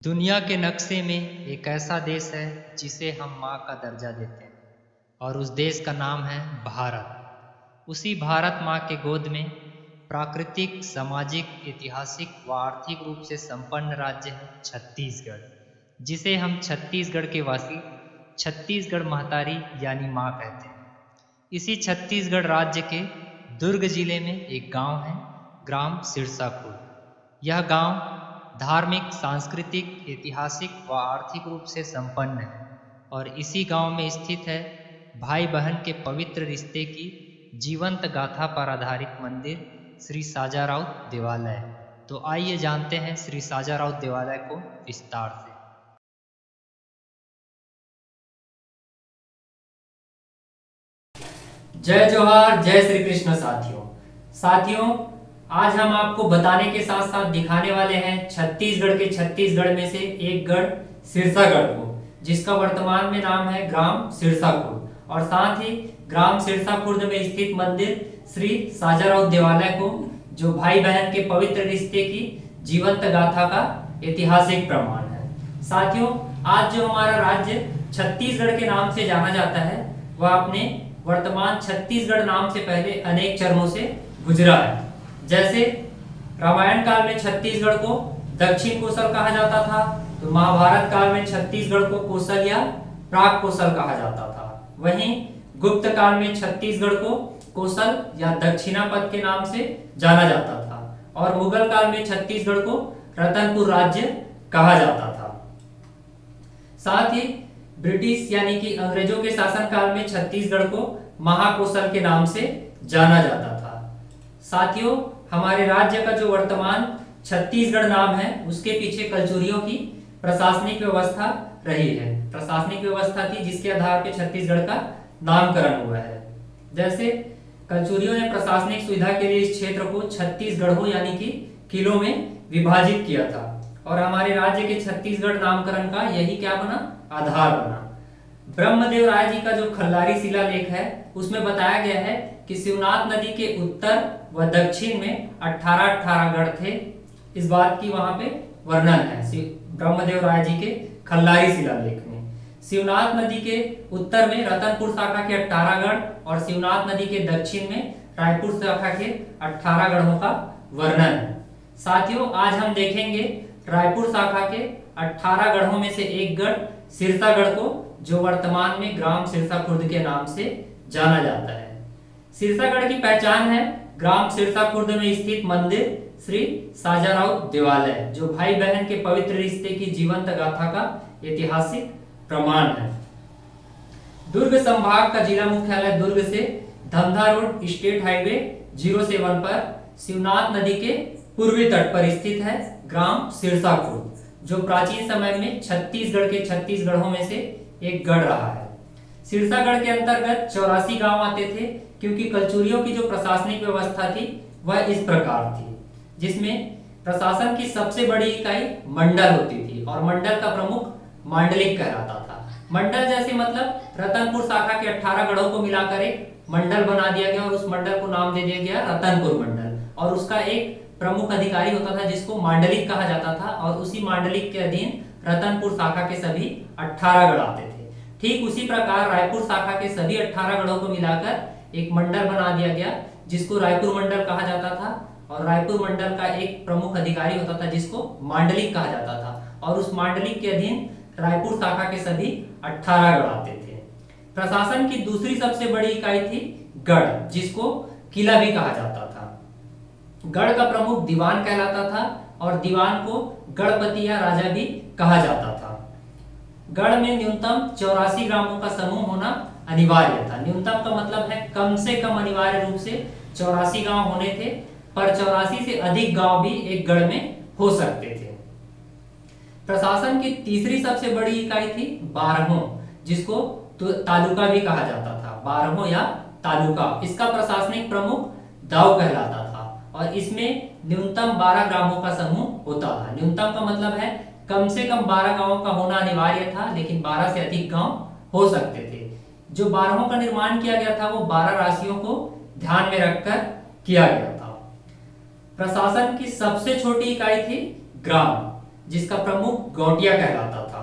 दुनिया के नक्शे में एक ऐसा देश है जिसे हम माँ का दर्जा देते हैं और उस देश का नाम है भारत। उसी भारत माँ के गोद में प्राकृतिक, सामाजिक, ऐतिहासिक व आर्थिक रूप से संपन्न राज्य है छत्तीसगढ़, जिसे हम छत्तीसगढ़ के वासी छत्तीसगढ़ महतारी यानी माँ कहते हैं। इसी छत्तीसगढ़ राज्य के दुर्ग जिले में एक गांव है, ग्राम सिरसापुर। यह गांव धार्मिक, सांस्कृतिक, ऐतिहासिक व आर्थिक रूप से संपन्न है और इसी गांव में स्थित है भाई बहन के पवित्र रिश्ते की जीवंत गाथा पर आधारित मंदिर श्री साजा राउत देवालय। तो आइए जानते हैं श्री साजा राउत देवालय को विस्तार से। जय जोहार, जय श्री कृष्ण। साथियों आज हम आपको बताने के साथ साथ दिखाने वाले हैं छत्तीसगढ़ में से एक गढ़ सिरसागढ़ को, जिसका वर्तमान में नाम है ग्राम सिरसाखुर्द, और साथ ही ग्राम सिरसाखुर्द में स्थित मंदिर श्री साजा राउत देवालय को, जो भाई बहन के पवित्र रिश्ते की जीवंत गाथा का ऐतिहासिक प्रमाण है। साथियों, आज जो हमारा राज्य छत्तीसगढ़ के नाम से जाना जाता है, वह अपने वर्तमान छत्तीसगढ़ नाम से पहले अनेक चरणों से गुजरा है। जैसे रामायण काल में छत्तीसगढ़ को दक्षिण कोसल कहा जाता था, तो महाभारत काल में छत्तीसगढ़ को कोसल या प्राग कोसल कहा जाता था। वहीं गुप्त काल में छत्तीसगढ़ को कोसल या दक्षिणापथ के नाम से जाना जाता था और मुगल काल में छत्तीसगढ़ को रतनपुर राज्य कहा जाता था। साथ ही ब्रिटिश यानी कि अंग्रेजों के शासन काल में छत्तीसगढ़ को महाकोसल के नाम से जाना जाता था। साथियों, हमारे राज्य का जो वर्तमान छत्तीसगढ़ नाम है, उसके पीछे कलचुरियों की प्रशासनिक व्यवस्था रही है। प्रशासनिक व्यवस्था थी जिसके आधार पर छत्तीसगढ़ का नामकरण हुआ है। जैसे कलचुरियों ने प्रशासनिक सुविधा के लिए इस क्षेत्र को छत्तीसगढ़ों यानी कि किलों में विभाजित किया था और हमारे राज्य के छत्तीसगढ़ नामकरण का यही क्या बना, आधार बना। ब्रह्मदेव राय जी का जो खल्लारी शिलालेख है, उसमें बताया गया है कि शिवनाथ नदी के उत्तर व दक्षिण में 18 गढ़ थे। इस बात की वहां पे वर्णन है ब्रह्मदेव राय जी के खल्लारी शिलालेख में। शिवनाथ नदी के उत्तर में रतनपुर शाखा के 18 गढ़ और शिवनाथ नदी के दक्षिण में रायपुर शाखा के 18 गढ़ों का वर्णन है। साथियों, आज हम देखेंगे रायपुर शाखा के 18 गढ़ों में से एक गढ़ सिरसागढ़ को, जो वर्तमान में ग्राम सिरसाखुर्द के नाम से जाना जाता है। सिरसागढ़ की पहचान है ग्राम सिरसाखुर्द में स्थित मंदिर श्री साजा राउत देवालय, जो भाई बहन के पवित्र रिश्ते की जीवंत गाथा का ऐतिहासिक प्रमाण है। दुर्ग संभाग का जिला मुख्यालय दुर्ग से धमधा रोड स्टेट हाईवे 07 पर शिवनाथ नदी के पूर्वी तट पर स्थित है ग्राम सिरसाखुर्द, जो प्राचीन समय में छत्तीसगढ़ के 36 गढ़ों में से एक गढ़ रहा है। सिरसागढ़ के अंतर्गत 84 गांव आते थे, क्योंकि कलचुरियों की जो प्रशासनिक व्यवस्था थी वह इस प्रकार थी, जिसमें प्रशासन की सबसे बड़ी इकाई मंडल होती थी और मंडल का प्रमुख मांडलिक कहलाता था। मंडल जैसे मतलब रतनपुर शाखा के 18 गढ़ों को मिलाकर एक मंडल बना दिया गया और उस मंडल को नाम दे दिया गया रतनपुर मंडल, और उसका एक प्रमुख अधिकारी होता था जिसको मांडलिक कहा जाता था, और उसी मांडलिक के अधीन रतनपुर शाखा के सभी 18 गढ़ आते थे। ठीक उसी प्रकार रायपुर शाखा के सभी 18 गढ़ों को मिलाकर एक मंडल बना दिया गया, जिसको रायपुर मंडल कहा जाता था, और रायपुर मंडल का एक प्रमुख अधिकारी होता था जिसको मांडलिक कहा जाता था, और उस मांडलिक के अधीन रायपुर शाखा के सभी 18 गढ़ आते थे। प्रशासन की दूसरी सबसे बड़ी इकाई थी गढ़, जिसको किला भी कहा जाता था। गढ़ का प्रमुख दीवान कहलाता था और दीवान को गढ़पति या राजा भी कहा जाता था। गढ़ में न्यूनतम 84 ग्रामों का समूह होना अनिवार्य था। न्यूनतम का मतलब है कम से कम अनिवार्य रूप से 84 गांव होने थे, पर 84 से अधिक गांव भी एक गढ़ में हो सकते थे। प्रशासन की तीसरी सबसे बड़ी इकाई थी बारहों, जिसको तालुका भी कहा जाता था। बारहों या तालुका, इसका प्रशासनिक प्रमुख दाऊ कहलाता था और इसमें न्यूनतम 12 ग्रामों का समूह होता था। न्यूनतम का मतलब है कम से कम 12 गांवों का होना अनिवार्य था, लेकिन 12 से अधिक गांव हो सकते थे। जो बारहों का निर्माण किया गया था वो 12 राशियों को ध्यान में रखकर किया गया था। प्रशासन की सबसे छोटी इकाई थी ग्राम, जिसका प्रमुख गौटिया कहलाता था।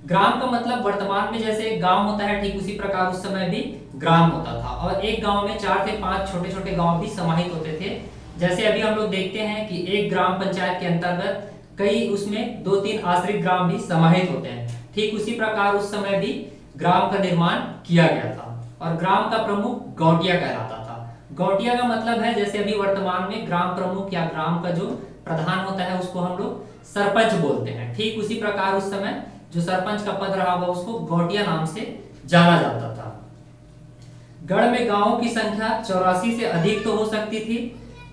ग्राम का मतलब वर्तमान में जैसे एक गांव होता है, ठीक उसी प्रकार उस समय भी ग्राम होता था, और एक गांव में 4 से 5 छोटे छोटे गांव भी समाहित होते थे। जैसे अभी हम लोग देखते हैं कि एक ग्राम पंचायत के अंतर्गत कई उसमें 2-3 आश्रित ग्राम भी समाहित होते हैं, ठीक उसी प्रकार उस समय भी ग्राम का निर्माण किया गया था, और ग्राम का प्रमुख गौटिया कहलाता था। गौटिया का मतलब है जैसे अभी वर्तमान में ग्राम प्रमुख या ग्राम का जो प्रधान होता है उसको हम लोग सरपंच बोलते हैं, ठीक उसी प्रकार उस समय जो सरपंच का पद रहा होगा उसको गौटिया नाम से जाना जाता था। गढ़ में गांवों की संख्या 84 से अधिक तो हो सकती थी,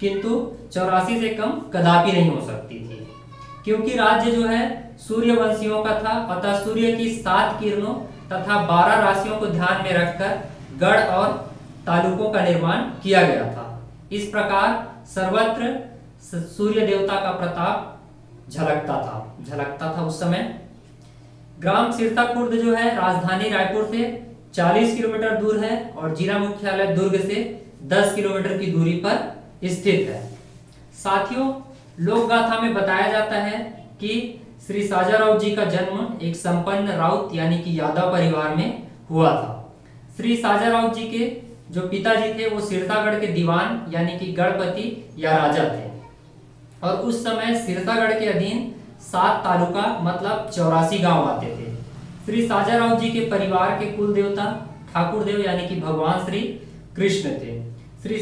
किंतु 84 से कम कदापि नहीं हो सकती थी, क्योंकि राज्य जो है सूर्यवंशियों का था। अतः सूर्य की 7 किरणों तथा 12 राशियों को ध्यान में रखकर गढ़ और तालुकों का निर्माण किया गया था। इस प्रकार सर्वत्र सूर्य देवता का प्रताप झलकता था उस समय। ग्राम सिरसा खुर्द जो है राजधानी रायपुर से 40 किलोमीटर दूर है और जिला मुख्यालय दुर्ग से 10 किलोमीटर की दूरी पर स्थित है। साथियों, लोक गाथा में बताया जाता है कि श्री साजाराव जी का जन्म एक संपन्न राउत यानी कि यादव परिवार में हुआ था। श्री साजाराव जी के जो पिताजी थे वो सिरसागढ़ के दीवान यानी कि गढ़पति या राजा थे, और उस समय सिरसागढ़ के अधीन 7 तालुका मतलब 84 गांव आते थे। श्री साजाराव जी के परिवार के कुल देवता ठाकुर देव यानी कि भगवान श्री कृष्ण थे। श्री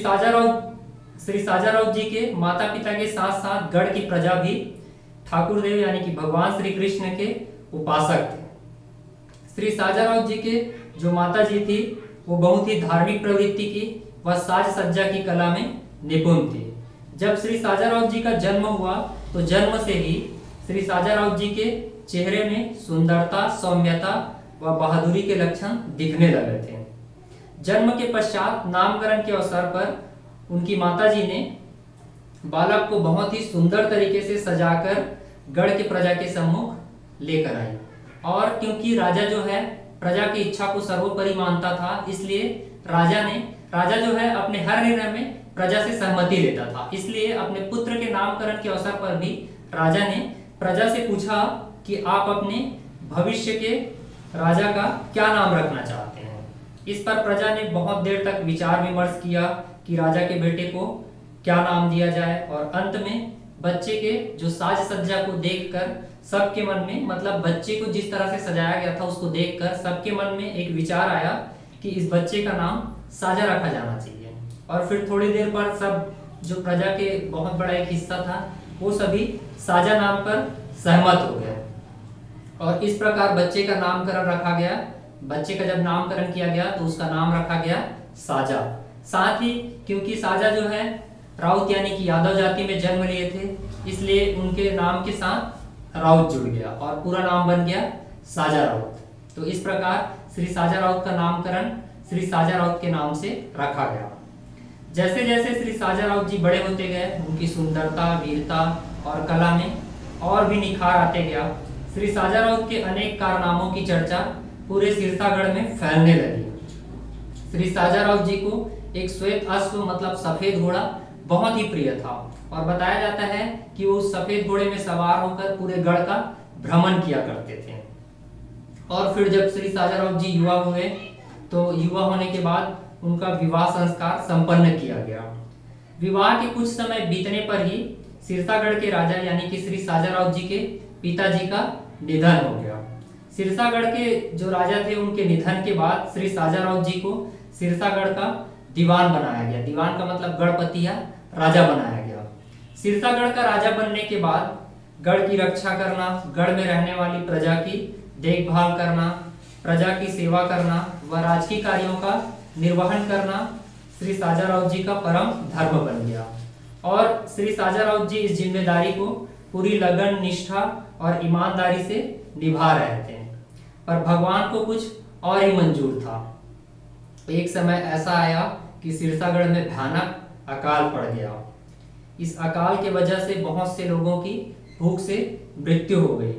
साजाराव जी के माता पिता के साथ साथ गढ़ की प्रजा भी ठाकुर देव यानी कि भगवान श्री कृष्ण के उपासक थे। श्री साजाराव जी के जो माता जी थी वो बहुत ही धार्मिक प्रवृत्ति की व साज सज्जा की कला में निपुण थी। जब श्री साजाराव जी का जन्म हुआ तो जन्म से ही श्री साजाराव जी के चेहरे में सुंदरता, सौम्यता व बहादुरी के लक्षण दिखने लगे थे। जन्म के पश्चात नामकरण के अवसर पर उनकी माताजी ने बालक को बहुत ही सुंदर तरीके से सजाकर गढ़ के प्रजा के सम्मुख लेकर आई, और क्योंकि राजा जो है प्रजा की इच्छा को सर्वोपरि मानता था, इसलिए राजा जो है अपने हर निर्णय में प्रजा से सहमति लेता था। इसलिए अपने पुत्र के नामकरण के अवसर पर भी राजा ने प्रजा से पूछा कि आप अपने भविष्य के राजा का क्या नाम रखना चाहते हैं। इस पर प्रजा ने बहुत देर तक विचार विमर्श किया कि राजा के बेटे को क्या नाम दिया जाए, और अंत में बच्चे के जो साज सज्जा को देखकर सबके मन में, मतलब बच्चे को जिस तरह से सजाया गया था उसको देखकर सबके मन में एक विचार आया कि इस बच्चे का नाम साजा रखा जाना चाहिए। और फिर थोड़ी देर पर सब जो प्रजा के बहुत बड़ा एक हिस्सा था वो सभी साजा नाम पर सहमत हो गए, और इस प्रकार बच्चे का नामकरण रखा गया। बच्चे का जब नामकरण किया गया तो उसका नाम रखा गया साजा। साथ ही क्योंकि साजा जो है राउत यानी कि यादव जाति में जन्म लिए थे, इसलिए उनके नाम के साथ राउत जुड़ गया और पूरा नाम बन गया साजा राउत। तो इस प्रकार श्री साजा राउत का नामकरण श्री साजा राउत के नाम से रखा गया। जैसे जैसे श्री साजा राउत जी बड़े होते गए, उनकी सुंदरता, वीरता और कला में और भी निखार आते गया। श्री साजा राउत के अनेक कारनामों की चर्चा पूरे सिरसागढ़ में फैलने लगी। श्री साजा राउत जी को एक श्वेत अश्व मतलब सफेद घोड़ा बहुत ही प्रिय था, और बताया जाता है कि वो उस सफेद घोड़े में सवार होकर पूरे गढ़ का भ्रमण किया करते थे। और फिर जब श्री साजाराव जी युवा हुए तो युवा होने के बाद उनका विवाह संस्कार संपन्न किया गया। विवाह के कुछ समय बीतने पर ही सिरसागढ़ के राजा यानी कि श्री साजाराव जी के पिताजी का निधन हो गया। सिरसागढ़ के जो राजा थे उनके निधन के बाद श्री साजाराव जी को सिरसागढ़ का दीवान बनाया गया। दीवान का मतलब गढ़पति या राजा बनाया गया। सिरसागढ़ का राजा बनने के बाद गढ़ की रक्षा करना, गढ़ में रहने वाली प्रजा की देखभाल करना, प्रजा की सेवा करना व राजकीय कार्यों का निर्वहन करना श्री साजाराव जी का परम धर्म बन गया, और श्री साजाराव जी इस जिम्मेदारी को पूरी लगन, निष्ठा और ईमानदारी से निभा रहे थे। पर भगवान को कुछ और ही मंजूर था। एक समय ऐसा आया कि सिरसागढ़ में भयानक अकाल पड़ गया। इस अकाल के वजह से बहुत से लोगों की भूख से मृत्यु हो गई।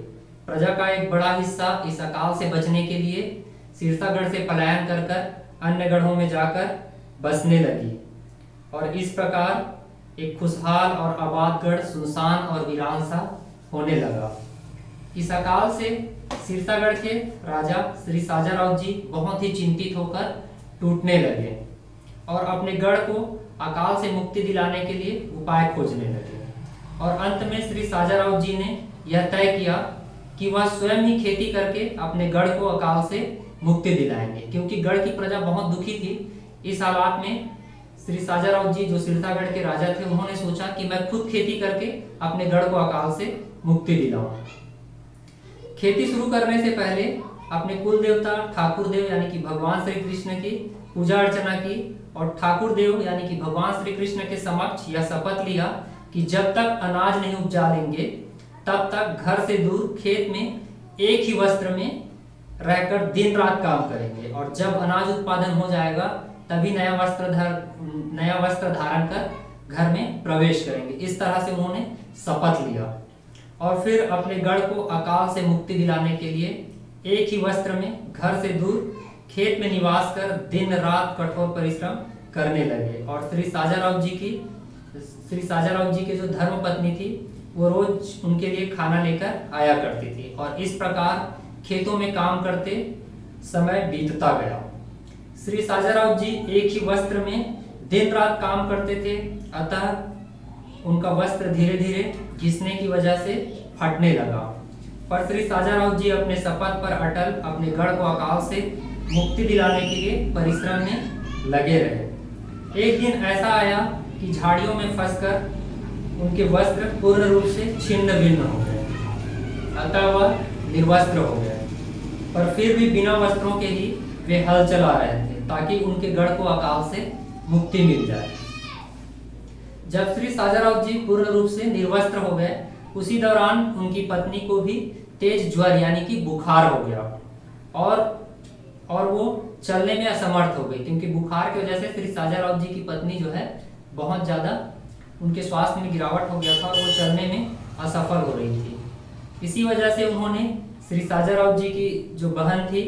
प्रजा का एक बड़ा हिस्सा इस अकाल से बचने के लिए सिरसागढ़ से पलायन कर अन्य गढ़ों में जाकर बसने लगी, और इस प्रकार एक खुशहाल और आबाद गढ़ सुनसान और वीरान सा होने लगा। इस अकाल से सिरसागढ़ के राजा श्री साजाराव जी बहुत ही चिंतित होकर टूटने लगे और अपने गढ़ को अकाल से मुक्ति दिलाने के लिए उपाय खोजने लगे। और अंत में श्री साजाराव जी ने यह तय किया कि वह स्वयं ही खेती करके अपने गढ़ को अकाल से मुक्ति दिलाएंगे, क्योंकि गढ़ की प्रजा बहुत दुखी थी। इस हालात में श्री साजाराव जी जो सिरसागढ़ के राजा थे, उन्होंने सोचा कि मैं खुद खेती करके अपने गढ़ को अकाल से मुक्ति दिलाऊं। खेती शुरू करने से पहले अपने कुल देवता ठाकुर देव यानी कि भगवान श्री कृष्ण की पूजा अर्चना की और ठाकुर देव यानी कि भगवान श्री कृष्ण के समक्ष यह शपथ लिया कि जब तक अनाज नहीं उपजा लेंगे तब तक घर से दूर खेत में एक ही वस्त्र में रहकर दिन रात काम करेंगे, और जब अनाज उत्पादन हो जाएगा तभी नया वस्त्र धारण कर घर में प्रवेश करेंगे। इस तरह से उन्होंने शपथ लिया और फिर अपने गढ़ को अकाल से मुक्ति दिलाने के लिए एक ही वस्त्र में घर से दूर खेत में निवास कर दिन रात कठोर परिश्रम करने लगे। और श्री साजाराव जी के जो धर्म पत्नी थी वो रोज उनके लिए खाना लेकर आया करती थी, और इस प्रकार खेतों में काम करते समय बीतता गया। श्री साजाराव जी एक ही वस्त्र में दिन रात काम करते थे, अतः उनका वस्त्र धीरे धीरे घिसने की वजह से फटने लगा। पर श्री साजाराव जी अपने शपथ पर अटल अपने गढ़ को अकाल से मुक्ति दिलाने के लिए परिश्रम में लगे रहे। एक दिन ऐसा आया कि झाड़ियों में फंसकर उनके वस्त्र पूर्ण रूप से छिन्न भिन्न हो गए, अतः वह निर्वस्त्र हो गए। पर फिर भी बिना वस्त्रों के ही वे हल चला रहे थे ताकि उनके गढ़ को अकाल से मुक्ति मिल जाए। जब श्री साजाराव जी पूर्ण रूप से निर्वस्त्र हो गए, उसी दौरान उनकी पत्नी को भी तेज ज्वर यानी कि बुखार हो गया और वो चलने में असमर्थ हो गई, क्योंकि बुखार की वजह से श्री साजाराव जी की पत्नी जो है बहुत ज्यादा उनके स्वास्थ्य में गिरावट हो गया था और वो चलने में असफल हो रही थी। इसी वजह से उन्होंने श्री साजाराव जी की जो बहन थी,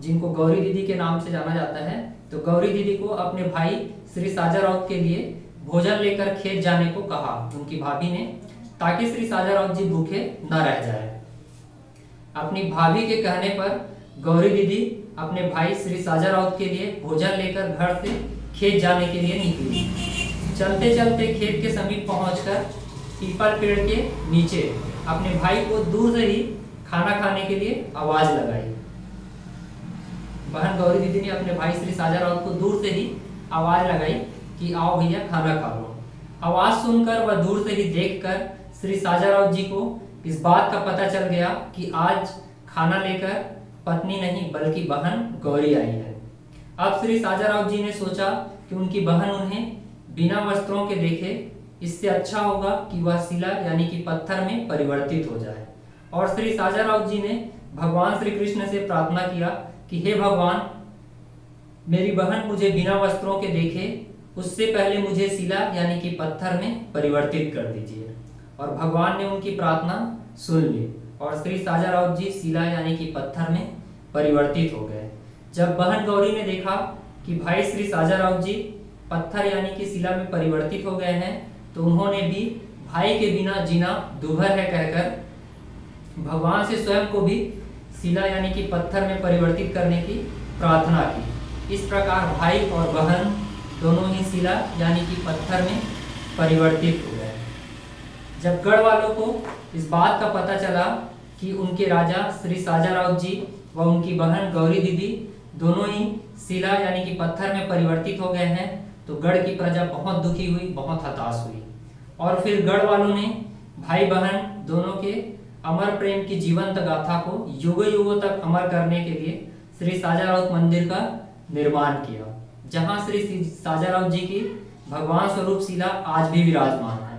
जिनको गौरी दीदी के नाम से जाना जाता है, तो गौरी दीदी को अपने भाई श्री साजाराव के लिए भोजन लेकर खेत जाने को कहा उनकी भाभी ने, ताकि श्री साजाराव जी भूखे न रह जाए। अपनी भाभी के कहने पर गौरी दीदी अपने भाई श्री साजाराव के लिए भोजन लेकर घर से खेत जाने के लिए निकली। चलते चलते खेत के समीप पहुंचकर पीपल पेड़ के नीचे अपने भाई को दूर से ही खाना खाने के लिए आवाज लगाई। बहन गौरी दीदी ने अपने भाई श्री साजाराव को दूर से ही आवाज लगाई कि आओ भैया खाना खा लो। आवाज सुनकर वह दूर से ही देखकर श्री साजाराव जी को इस बात का पता चल गया कि आज खाना लेकर पत्नी नहीं बल्कि बहन गौरी आई है। अब श्री साजाराव जी ने सोचा कि उनकी बहन उन्हें बिना वस्त्रों के देखे, इससे अच्छा होगा कि वह शिला यानी कि पत्थर में परिवर्तित हो जाए। और श्री साजाराव जी ने भगवान श्री कृष्ण से प्रार्थना किया कि हे भगवान, मेरी बहन मुझे बिना वस्त्रों के देखे, उससे पहले मुझे शिला यानी कि पत्थर में परिवर्तित कर दीजिए। और भगवान ने उनकी प्रार्थना सुन ली और श्री साजाराव जी शिला यानी कि पत्थर में परिवर्तित हो गए। जब बहन गौरी ने देखा कि भाई श्री साजाराव जी पत्थर यानी कि शिला में परिवर्तित हो गए हैं, तो उन्होंने भी भाई के बिना जीना दुभर है कहकर भगवान से स्वयं को भी शिला यानी कि पत्थर में परिवर्तित करने की प्रार्थना की। इस प्रकार भाई और बहन दोनों ही शिला यानी कि पत्थर में परिवर्तित हो गए। जब गढ़ वालों को इस बात का पता चला कि उनके राजा श्री साजाराव जी व उनकी बहन गौरी दीदी दोनों ही शिला यानी कि पत्थर में परिवर्तित हो गए हैं, तो गढ़ की प्रजा बहुत दुखी हुई, बहुत हताश हुई। और फिर गढ़ वालों ने भाई बहन दोनों के अमर प्रेम की जीवंत गाथा को युगों युगों तक अमर करने के लिए श्री साजाराव मंदिर का निर्माण किया, जहां श्री साजाराव जी की भगवान स्वरूप शिला आज भी विराजमान है।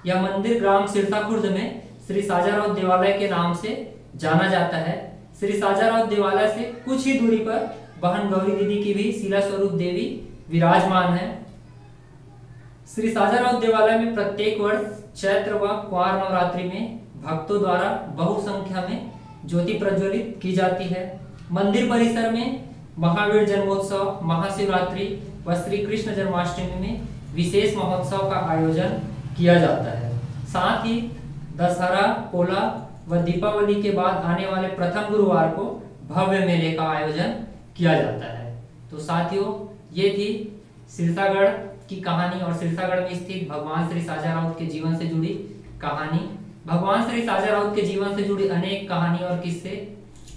यह मंदिर ग्राम सिरसाखुर्द में श्री साजाराव देवालय के नाम से जाना जाता है। श्री साजाराव देवालय से कुछ ही दूरी पर बहन गौरी दीदी की भी शिला स्वरूप देवी विराजमान है। श्री साजाराव देवालय में प्रत्येक वर्ष चैत्र व कुंवार नवरात्रि में भक्तों द्वारा बहु संख्या में ज्योति प्रज्वलित की जाती है। मंदिर परिसर में महावीर जन्मोत्सव, महाशिवरात्रि व श्री कृष्ण जन्माष्टमी में विशेष महोत्सव का आयोजन किया जाता है। साथ ही दशहरा, पोला व दीपावली के बाद आने वाले प्रथम गुरुवार को भव्य मेले का आयोजन किया जाता है। तो साथियों, ये थी सिरसागढ़ की कहानी और सिरसागढ़ में स्थित भगवान श्री साजा राउत के जीवन से जुड़ी कहानी। भगवान श्री साजा राउत के जीवन से जुड़ी अनेक कहानी और किस्से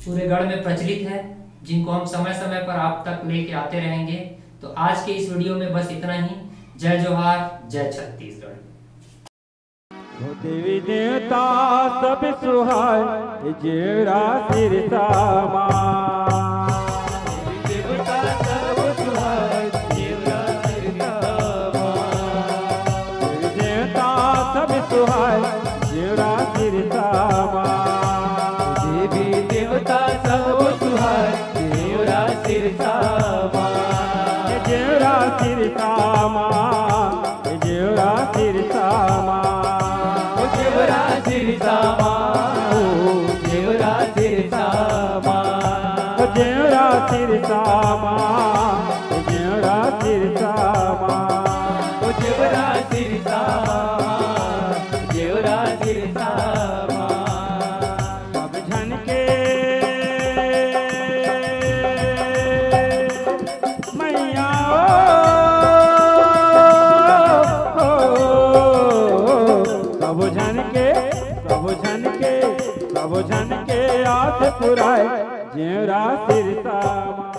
पूरे गढ़ में प्रचलित है, जिनको हम समय समय पर आप तक लेके आते रहेंगे। तो आज के इस वीडियो में बस इतना ही। जय जोहार, जय छत्तीसगढ़। देवी देवता सब सुहाय जेरा सिरसा मां, देवता सब सुहाय जेरा सिरसा मां, देवता सब सुहाय जेरा सिरसा मां, देवी देवता सब सुहाय जेरा सिरसा मां, जेरा सिरसा मां, जेरा सिरसा मां, जेवरा सिरसा मां, जेवरा सिरसा मां, जेवरा सिरसा मां, जेवरा सिरसा मां, जेवरा सिरसा मां, जेवरा सिरसा मां। सब झनके मैया सब झनके आस पुराए जेवरा सिरसा मां।